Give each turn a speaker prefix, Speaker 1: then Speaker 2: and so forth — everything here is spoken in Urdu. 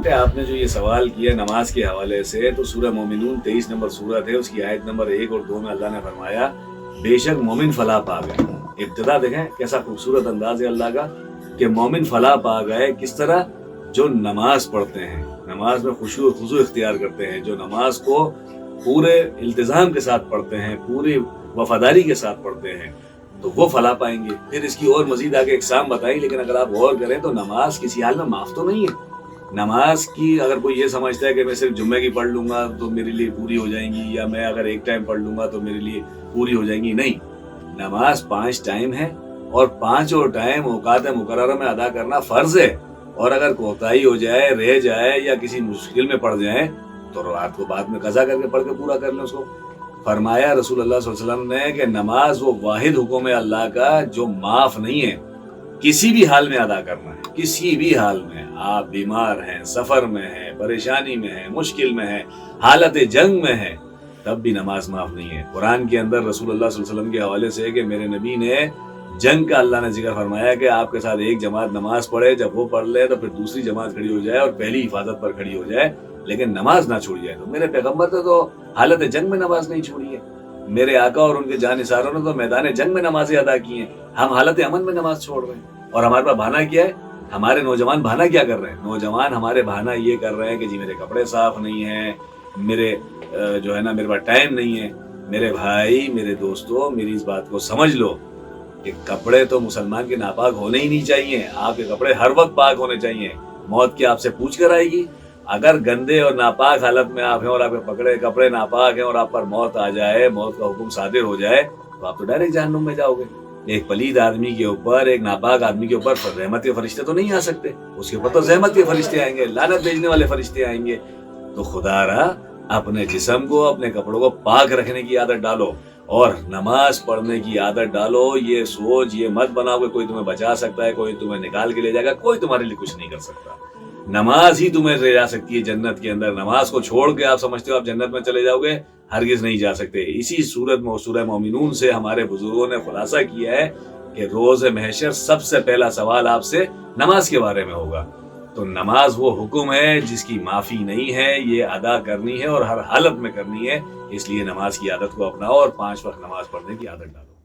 Speaker 1: کہ آپ نے جو یہ سوال کیا نماز کے حوالے سے، تو سورہ مومنون 23 نمبر سورت ہے، اس کی آیت نمبر 1 اور 2 میں اللہ نے فرمایا بے شک مومن فلاح پا گئے۔ ابتدا دیکھیں کیسا خوبصورت انداز ہے اللہ کا کہ مومن فلاح پا گئے۔ کس طرح؟ جو نماز پڑھتے ہیں، نماز میں خشوع و خضوع اختیار کرتے ہیں، جو نماز کو پورے التزام کے ساتھ پڑھتے ہیں، پوری وفاداری کے ساتھ پڑھتے ہیں، تو وہ فلاح پائیں گے۔ پھر اس کی اور مزید آگے اقسام بتائی، لیکن اگر آپ غور کریں تو نماز کسی حال میں معاف تو نہیں ہے۔ نماز کی اگر کوئی یہ سمجھتا ہے کہ میں صرف جمعے کی پڑھ لوں گا تو میرے لیے پوری ہو جائیں گی، یا میں اگر ایک ٹائم پڑھ لوں گا تو میرے لیے پوری ہو جائیں گی، نہیں، نماز 5 ٹائم ہے، اور 5 ٹائم اوقات مقررہ میں ادا کرنا فرض ہے۔ اور اگر کوتاہی ہو جائے، رہ جائے، یا کسی مشکل میں پڑ جائیں تو رات کو بعد میں قضا کر کے پڑھ کے پورا کر لیں اس کو۔ فرمایا رسول اللہ صلی اللہ علیہ وسلم نے کہ نماز وہ واحد حکم ہے اللہ کا جو معاف نہیں ہے، کسی بھی حال میں ادا کرنا ہے، کسی بھی حال میں۔ آپ بیمار ہیں، سفر میں ہیں، پریشانی میں ہیں، مشکل میں ہیں، حالت جنگ میں ہیں، تب بھی نماز معاف نہیں ہے۔ قرآن کے اندر رسول اللہ صلی اللہ علیہ وسلم کے حوالے سے کہ میرے نبی نے جنگ کا اللہ نے ذکر فرمایا کہ آپ کے ساتھ ایک جماعت نماز پڑھے، جب وہ پڑھ لے تو پھر دوسری جماعت کھڑی ہو جائے اور پہلی حفاظت پر کھڑی ہو جائے، لیکن نماز نہ چھوڑ جائے۔ تو میرے پیغمبر نے تو حالت جنگ میں نماز نہیں چھوڑی ہے، میرے آقا اور ان کے جانثاروں نے تو میدان جنگ میں نمازیں ادا کی ہیں۔ ہم حالت امن میں نماز چھوڑ رہے ہیں، اور ہمارے پاس بہانہ کیا ہے؟ ہمارے نوجوان بہانہ کیا کر رہے ہیں؟ نوجوان ہمارے بہانہ یہ کر رہے ہیں کہ جی میرے کپڑے صاف نہیں ہیں، میرے جو ہے نا میرے پاس ٹائم نہیں ہے۔ میرے بھائی، میرے دوستو، میری اس بات کو سمجھ لو کہ کپڑے تو مسلمان کے ناپاک ہونے ہی نہیں چاہیے۔ آپ کے کپڑے ہر وقت پاک ہونے چاہیے۔ موت کی آپ سے پوچھ کر آئے گی؟ اگر گندے اور ناپاک حالت میں آپ ہیں اور آپ کے کپڑے ناپاک ہیں اور آپ پر موت آ جائے، موت کا حکم صادر ہو جائے، تو آپ تو ڈائریکٹ جہنم میں جاؤ گے۔ ایک پلید آدمی کے اوپر، ایک ناپاک آدمی کے اوپر رحمت کے فرشتے تو نہیں آ سکتے، اس کے اوپر تو زحمت کے فرشتے آئیں گے، لعنت بھیجنے والے فرشتے آئیں گے۔ تو خدا را اپنے جسم کو، اپنے کپڑوں کو پاک رکھنے کی عادت ڈالو، اور نماز پڑھنے کی عادت ڈالو۔ یہ سوچ، یہ مت بناؤ کہ کوئی تمہیں بچا سکتا ہے، کوئی تمہیں نکال کے لے جائے گا، کوئی تمہارے لیے کچھ نہیں کر سکتا۔ نماز ہی تمہیں لے جا سکتی ہے جنت کے اندر۔ نماز کو چھوڑ کے آپ سمجھتے ہو آپ جنت میں چلے جاؤ گے، ہرگز نہیں جا سکتے۔ اسی صورت میں سورہ مومنون سے ہمارے بزرگوں نے خلاصہ کیا ہے کہ روز محشر سب سے پہلا سوال آپ سے نماز کے بارے میں ہوگا۔ تو نماز وہ حکم ہے جس کی معافی نہیں ہے، یہ ادا کرنی ہے اور ہر حالت میں کرنی ہے۔ اس لیے نماز کی عادت کو اپناؤ اور 5 وقت نماز پڑھنے کی عادت ڈالو۔